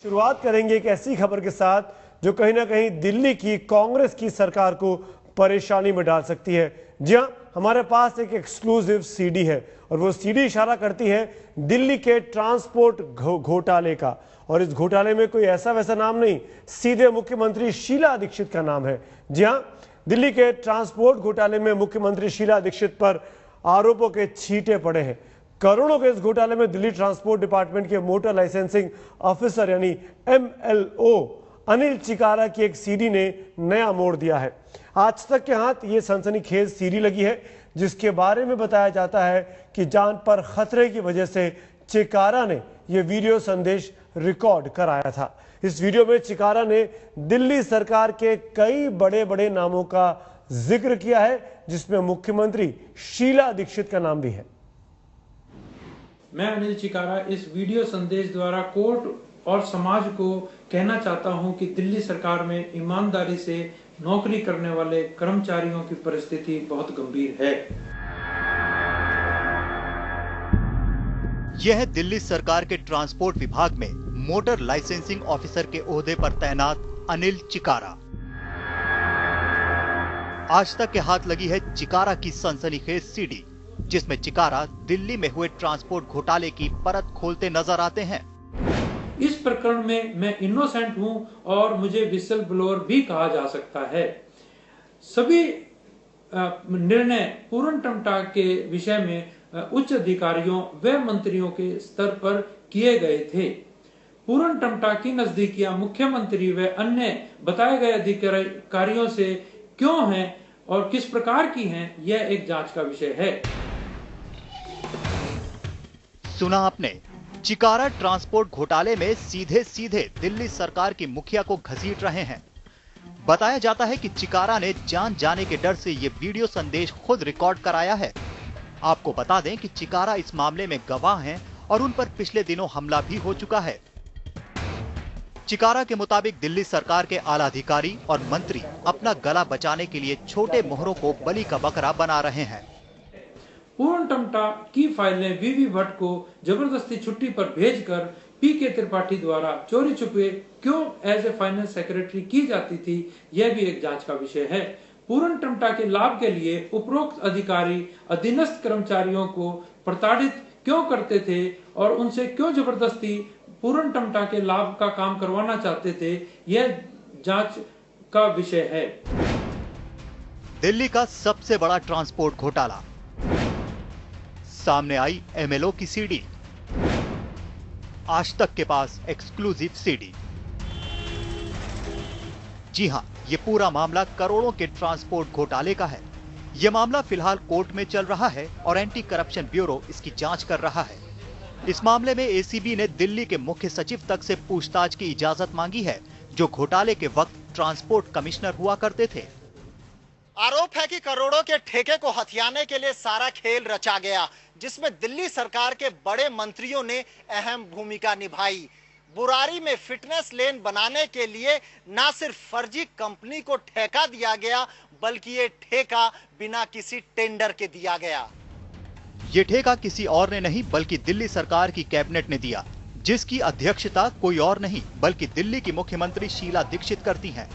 शुरुआत करेंगे एक ऐसी खबर के साथ जो कहीं ना कहीं दिल्ली की कांग्रेस की सरकार को परेशानी में डाल सकती है। जी हां, हमारे पास एक एक्सक्लूसिव सीडी है और वो सीडी इशारा करती है दिल्ली के ट्रांसपोर्ट घोटाले का। और इस घोटाले में कोई ऐसा वैसा नाम नहीं, सीधे मुख्यमंत्री शीला दीक्षित का नाम है। जी हां, दिल्ली के ट्रांसपोर्ट घोटाले में मुख्यमंत्री शीला दीक्षित पर आरोपों के छींटे पड़े हैं। करोड़ों के इस घोटाले में दिल्ली ट्रांसपोर्ट डिपार्टमेंट के मोटर लाइसेंसिंग ऑफिसर यानी MLO अनिल चिकारा की एक सीडी ने नया मोड़ दिया है। आज तक के हाथ ये सनसनीखेज सीडी लगी है जिसके बारे में बताया जाता है कि जान पर खतरे की वजह से चिकारा ने यह वीडियो संदेश रिकॉर्ड कराया था। इस वीडियो में चिकारा ने दिल्ली सरकार के कई बड़े बड़े नामों का जिक्र किया है जिसमें मुख्यमंत्री शीला दीक्षित का नाम भी है। मैं अनिल चिकारा इस वीडियो संदेश द्वारा कोर्ट और समाज को कहना चाहता हूं कि दिल्ली सरकार में ईमानदारी से नौकरी करने वाले कर्मचारियों की परिस्थिति बहुत गंभीर है। यह है दिल्ली सरकार के ट्रांसपोर्ट विभाग में मोटर लाइसेंसिंग ऑफिसर के ओहदे पर तैनात अनिल चिकारा। आज तक के हाथ लगी है चिकारा की सनसनीखेज सीडी जिसमें चिकारा दिल्ली में हुए ट्रांसपोर्ट घोटाले की परत खोलते नजर आते हैं। इस प्रकरण में मैं इनोसेंट हूं और मुझे विसल ब्लोअर भी कहा जा सकता है। सभी निर्णय पूरन टमटा के विषय में उच्च अधिकारियों व मंत्रियों के स्तर पर किए गए थे। पूरन टमटा की नजदीकियां मुख्यमंत्री व अन्य बताए गए अधिकारियों से क्यों हैं और किस प्रकार की हैं, यह एक जांच का विषय है। सुना आपने, चिकारा ट्रांसपोर्ट घोटाले में सीधे सीधे दिल्ली सरकार की मुखिया को घसीट रहे हैं। बताया जाता है कि चिकारा ने जान जाने के डर से ये वीडियो संदेश खुद रिकॉर्ड कराया है। आपको बता दें कि चिकारा इस मामले में गवाह हैं और उन पर पिछले दिनों हमला भी हो चुका है। चिकारा के मुताबिक दिल्ली सरकार के आला अधिकारी और मंत्री अपना गला बचाने के लिए छोटे मोहरों को बलि का बकरा बना रहे हैं। पूरन टमटा की फाइलें वीवी भट्ट को जबरदस्ती छुट्टी पर भेजकर PK त्रिपाठी द्वारा चोरी छुपे क्यों एज ए फाइनेंस सेक्रेटरी की जाती थी, यह भी एक जांच का विषय है। पूरन टमटा के लाभ के लिए उपरोक्त अधिकारी अधीनस्थ कर्मचारियों को प्रताड़ित क्यों करते थे और उनसे क्यों जबरदस्ती पूरन टमटा के लाभ का काम करवाना चाहते थे, यह जांच का विषय है। दिल्ली का सबसे बड़ा ट्रांसपोर्ट घोटाला, सामने आई MLO की सीडी। आज तक के पास एक्सक्लूसिव सीडी। जी हां, ये पूरा मामला करोड़ों के ट्रांसपोर्ट घोटाले का है। यह मामला फिलहाल कोर्ट में चल रहा है और एंटी करप्शन ब्यूरो इसकी जांच कर रहा है। इस मामले में ACB ने दिल्ली के मुख्य सचिव तक से पूछताछ की इजाजत मांगी है जो घोटाले के वक्त ट्रांसपोर्ट कमिश्नर हुआ करते थे। आरोप है कि करोड़ों के ठेके को हथियाने के लिए सारा खेल रचा गया जिसमें दिल्ली सरकार के बड़े मंत्रियों ने अहम भूमिका निभाई। बुराड़ी में फिटनेस लेन बनाने के लिए न सिर्फ फर्जी कंपनी को ठेका दिया गया बल्कि ये ठेका बिना किसी टेंडर के दिया गया। ये ठेका किसी और ने नहीं बल्कि दिल्ली सरकार की कैबिनेट ने दिया जिसकी अध्यक्षता कोई और नहीं बल्कि दिल्ली की मुख्यमंत्री शीला दीक्षित करती हैं।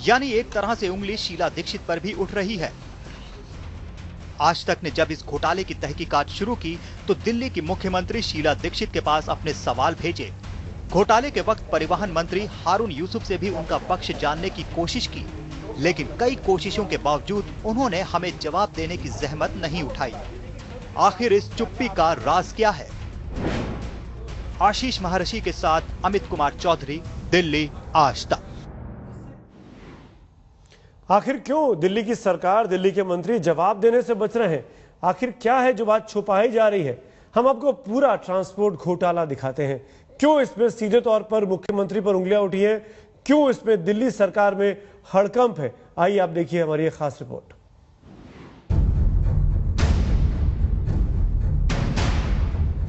यानी एक तरह से उंगली शीला दीक्षित पर भी उठ रही है। आज तक ने जब इस घोटाले की तहकीकात शुरू की तो दिल्ली की मुख्यमंत्री शीला दीक्षित के पास अपने सवाल भेजे। घोटाले के वक्त परिवहन मंत्री हारून यूसुफ से भी उनका पक्ष जानने की कोशिश की लेकिन कई कोशिशों के बावजूद उन्होंने हमें जवाब देने की जहमत नहीं उठाई। आखिर इस चुप्पी का राज क्या है? आशीष महर्षि के साथ अमित कुमार चौधरी, दिल्ली आज तक। आखिर क्यों दिल्ली की सरकार, दिल्ली के मंत्री जवाब देने से बच रहे हैं? आखिर क्या है जो बात छुपाई जा रही है? हम आपको पूरा ट्रांसपोर्ट घोटाला दिखाते हैं। क्यों इसमें सीधे तौर पर मुख्यमंत्री पर उंगलियां उठी हैं? क्यों इसमें दिल्ली सरकार में हड़कंप है? आइए आप देखिए हमारी एक खास रिपोर्ट।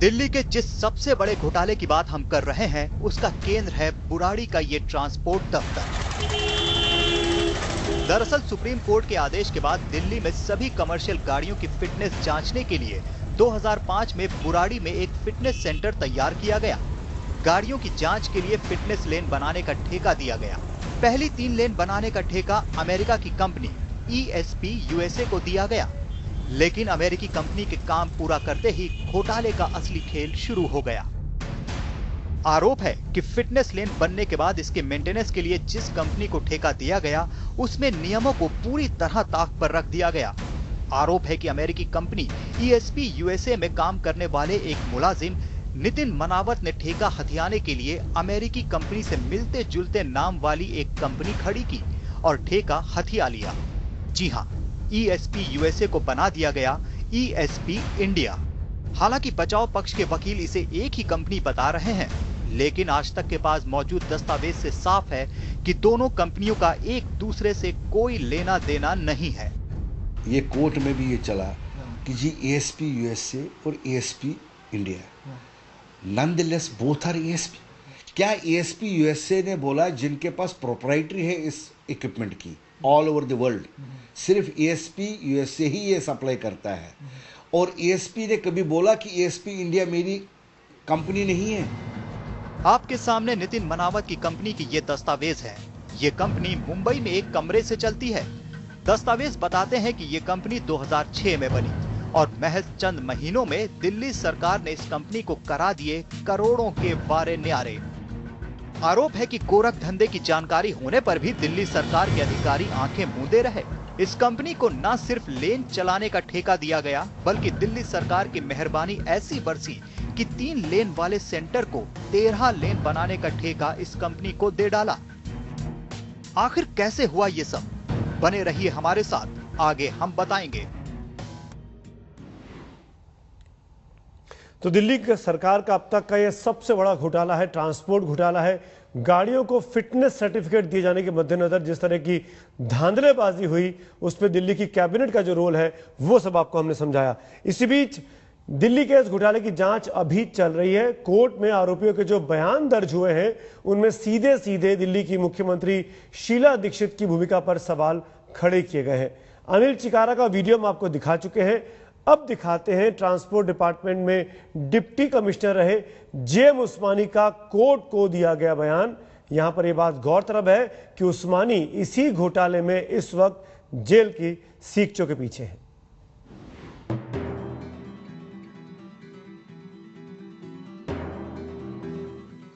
दिल्ली के जिस सबसे बड़े घोटाले की बात हम कर रहे हैं उसका केंद्र है बुराड़ी का ये ट्रांसपोर्ट दफ्तर। दरअसल सुप्रीम कोर्ट के आदेश के बाद दिल्ली में सभी कमर्शियल गाड़ियों की फिटनेस जांचने के लिए 2005 में बुराड़ी में एक फिटनेस सेंटर तैयार किया गया। गाड़ियों की जांच के लिए फिटनेस लेन बनाने का ठेका दिया गया। पहली 3 लेन बनाने का ठेका अमेरिका की कंपनी ESP USA को दिया गया, लेकिन अमेरिकी कंपनी के काम पूरा करते ही घोटाले का असली खेल शुरू हो गया। आरोप है कि फिटनेस लेन बनने के बाद इसके मेंटेनेंस के लिए जिस कंपनी को ठेका दिया गया उसमें नियमों को पूरी तरह ताक पर रख दिया गया। आरोप है कि अमेरिकी कंपनी ESP USA में काम करने वाले एक मुलाजिम नितिन मनावत ने ठेका हथियाने के लिए अमेरिकी कंपनी से मिलते जुलते नाम वाली एक कंपनी खड़ी की और ठेका हथिया लिया। जी हां, ESP USA को बना दिया गया ESP इंडिया। हालांकि बचाव पक्ष के वकील इसे एक ही कंपनी बता रहे हैं, लेकिन आज तक के पास मौजूद दस्तावेज से साफ है कि दोनों कंपनियों का एक दूसरे से कोई लेना देना नहीं है। ये कोर्ट में भी ये चला कि जी ESP USA और ESP India, nonetheless both are ESP। क्या ESP USA ने बोला जिनके पास प्रोप्राइटरी है इस इक्विपमेंट की ऑल ओवर द वर्ल्ड, सिर्फ ESP USA ही ये सप्लाई करता है, और ESP ने कभी बोला कि ESP इंडिया मेरी कंपनी नहीं है? आपके सामने नितिन मनावत की कंपनी की ये दस्तावेज है। ये कंपनी मुंबई में एक कमरे से चलती है। दस्तावेज बताते हैं कि ये कंपनी 2006 में बनी और महज चंद महीनों में दिल्ली सरकार ने इस कंपनी को करा दिए करोड़ों के बारे न्यारे। आरोप है कि गोरख धंधे की जानकारी होने पर भी दिल्ली सरकार के अधिकारी आंखें मूंदे रहे। इस कंपनी को न सिर्फ लेन चलाने का ठेका दिया गया, बल्कि दिल्ली सरकार की मेहरबानी ऐसी बरसी कि 3 लेन वाले सेंटर को 13 लेन बनाने का ठेका इस कंपनी को दे डाला। आखिर कैसे हुआ ये सब? बने रहिए हमारे साथ, आगे हम बताएंगे। तो दिल्ली की सरकार का अब तक का यह सबसे बड़ा घोटाला है, ट्रांसपोर्ट घोटाला है। गाड़ियों को फिटनेस सर्टिफिकेट दिए जाने के मद्देनजर जिस तरह की धांधलेबाजी हुई, उस पर दिल्ली की कैबिनेट का जो रोल है वो सब आपको हमने समझाया। इसी बीच दिल्ली के इस घोटाले की जांच अभी चल रही है। कोर्ट में आरोपियों के जो बयान दर्ज हुए हैं उनमें सीधे सीधे दिल्ली की मुख्यमंत्री शीला दीक्षित की भूमिका पर सवाल खड़े किए गए हैं। अनिल चिकारा का वीडियो हम आपको दिखा चुके हैं। अब दिखाते हैं ट्रांसपोर्ट डिपार्टमेंट में डिप्टी कमिश्नर रहे JM उस्मानी का कोर्ट को दिया गया बयान। यहां पर यह बात गौरतलब है कि उस्मानी इसी घोटाले में इस वक्त जेल की सीकचों के पीछे है।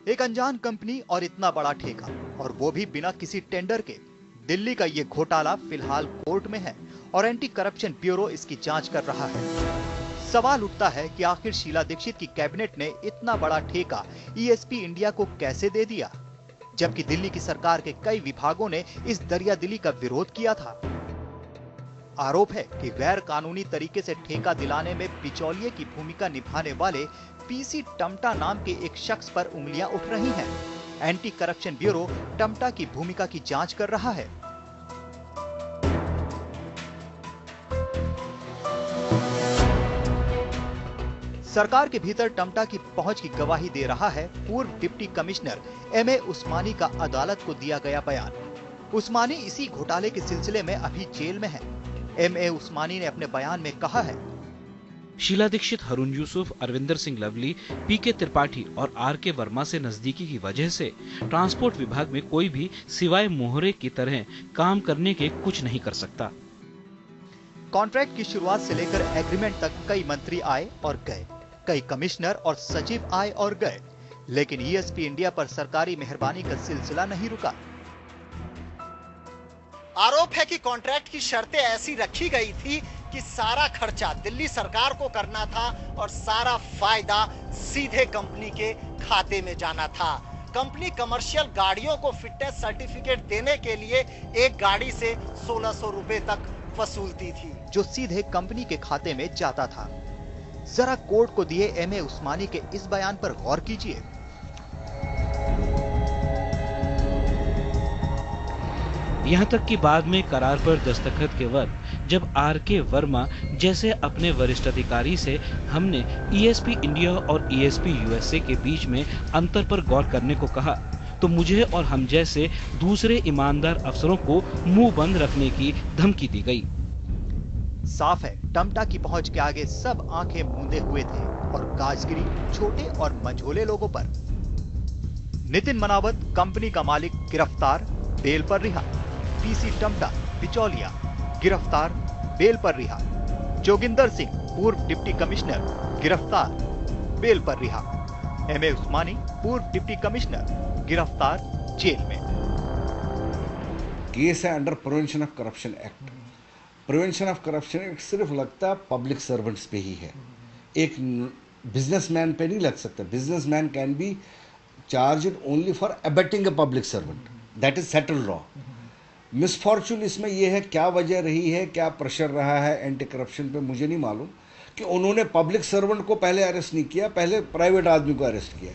एक अनजान कंपनी और इतना बड़ा ठेका, और वो भी बिना किसी टेंडर के। दिल्ली का ये घोटाला फिलहाल कोर्ट में है और एंटी करप्शन ब्यूरो इसकी जांच कर रहा है। सवाल उठता है कि आखिर शीला दीक्षित की कैबिनेट ने इतना बड़ा ठेका ESP इंडिया को कैसे दे दिया, जबकि दिल्ली की सरकार के कई विभागों ने इस दरियादिली का विरोध किया था। आरोप है कि गैर कानूनी तरीके से ठेका दिलाने में बिचौलिए की भूमिका निभाने वाले PC टमटा नाम के एक शख्स पर उंगलियां उठ रही हैं। एंटी करप्शन ब्यूरो टमटा की भूमिका की जांच कर रहा है। सरकार के भीतर टमटा की पहुंच की गवाही दे रहा है पूर्व डिप्टी कमिश्नर MA उस्मानी का अदालत को दिया गया बयान। उस्मानी इसी घोटाले के सिलसिले में अभी जेल में है। MA उस्मानी ने अपने बयान में कहा है, शीला दीक्षित, हरुण यूसुफ, अरविंदर सिंह लवली, PK त्रिपाठी और RK वर्मा से नजदीकी की वजह से ट्रांसपोर्ट विभाग में कोई भी सिवाय मोहरे की तरह काम करने के कुछ नहीं कर सकता। कॉन्ट्रैक्ट की शुरुआत से लेकर एग्रीमेंट तक कई मंत्री आए और गए, कई कमिश्नर और सचिव आए और गए, लेकिन ESP इंडिया पर सरकारी मेहरबानी का सिलसिला नहीं रुका। आरोप है कि कॉन्ट्रैक्ट की शर्तें ऐसी रखी गई थी कि सारा खर्चा दिल्ली सरकार को करना था और सारा फायदा सीधे कंपनी के खाते में जाना था। कंपनी कमर्शियल गाड़ियों को फिटनेस सर्टिफिकेट देने के लिए एक गाड़ी से 1600 रुपए तक वसूलती थी, जो सीधे कंपनी के खाते में जाता था। जरा कोर्ट को दिए MA उस्मानी के इस बयान पर गौर कीजिए। यहाँ तक कि बाद में करार पर दस्तखत के वक्त जब RK वर्मा जैसे अपने वरिष्ठ अधिकारी से हमने ESP इंडिया और ESP USA के बीच में अंतर पर गौर करने को कहा, तो मुझे और हम जैसे दूसरे ईमानदार अफसरों को मुंह बंद रखने की धमकी दी गई। साफ है, टमटा की पहुंच के आगे सब आंखें मूंदे हुए थे और गाजगिरी छोटे और मंझोले लोगों पर। नितिन मनावत कंपनी का मालिक गिरफ्तार, बेल पर रिहा। पीसी टमटा बिचौलिया गिरफ्तार, बेल पर रिहा। जोगिंदर सिंह पूर्व डिप्टी कमिश्नर गिरफ्तार, बेल पर रिहा। एमए उस्मानी पूर्व डिप्टी कमिश्नर गिरफ्तार, जेल में। केस है under prevention of corruption act. Prevention of corruption act सिर्फ लगता पब्लिक सर्वेंट्स पे ही है, एक बिजनेसमैन पे नहीं लग सकता। Businessman can be charged only for abetting a public servant, that is settled law. Misfortune इसमें यह है, क्या वजह रही है, क्या प्रेशर रहा है एंटी करप्शन पे मुझे नहीं मालूम, कि उन्होंने पब्लिक सर्वेंट को पहले अरेस्ट नहीं किया, पहले प्राइवेट आदमी को अरेस्ट किया।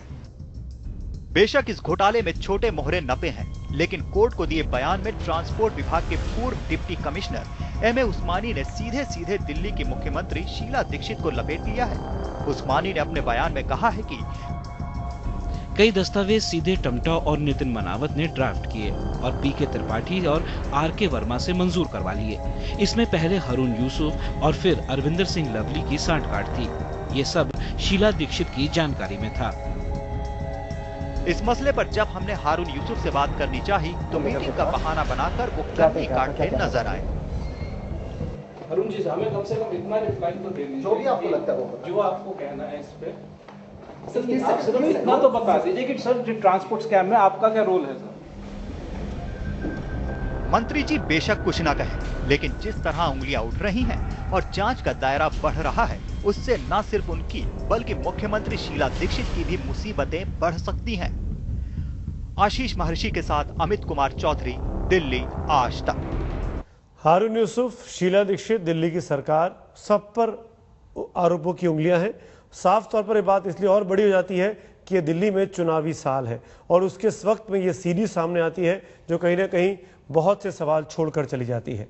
बेशक इस घोटाले में छोटे मोहरे नपे हैं, लेकिन कोर्ट को दिए बयान में ट्रांसपोर्ट विभाग के पूर्व डिप्टी कमिश्नर एमए उस्मानी ने सीधे सीधे दिल्ली की मुख्यमंत्री शीला दीक्षित को लपेट लिया है। उस्मानी ने अपने बयान में कहा है कि कई दस्तावेज सीधे टमटा और नितिन मनावत ने ड्राफ्ट किए और पीके त्रिपाठी और आरके वर्मा से मंजूर करवा लिए। इसमें पहले हारून यूसुफ और फिर अरविंदर सिंह लवली की सांठगांठ थी। ये सब शीला दीक्षित की जानकारी में था। इस मसले पर जब हमने हारून यूसुफ से बात करनी चाही तो मीटिंग का बहाना बनाकर वो कन्नी काटते नजर आए। हारून जी, हमें कम से कम इतना रिप्लाई तो दे दीजिए, जो भी आपको लगता है, जो आपको कहना है इस पे। सिर्फ इतना तो बता दीजिए कि सर ट्रांसपोर्ट स्कैम में आपका क्या रोल है सर? मंत्री जी बेशक कुछ ना कहें, लेकिन जिस तरह उंगलियां उठ रही हैं और जांच का दायरा बढ़ रहा है, उससे न सिर्फ उनकी बल्कि मुख्यमंत्री शीला दीक्षित की भी मुसीबतें बढ़ सकती हैं। आशीष महर्षि के साथ अमित कुमार चौधरी, दिल्ली आज तक। हारून यूसुफ, शीला दीक्षित, दिल्ली की सरकार, सब पर आरोपों की उंगलियां हैं। साफ तौर पर यह बात इसलिए और बड़ी हो जाती है कि दिल्ली में चुनावी साल है और उसके वक्त में ये सीडी सामने आती है जो कहीं ना कहीं बहुत से सवाल छोड़कर चली जाती है।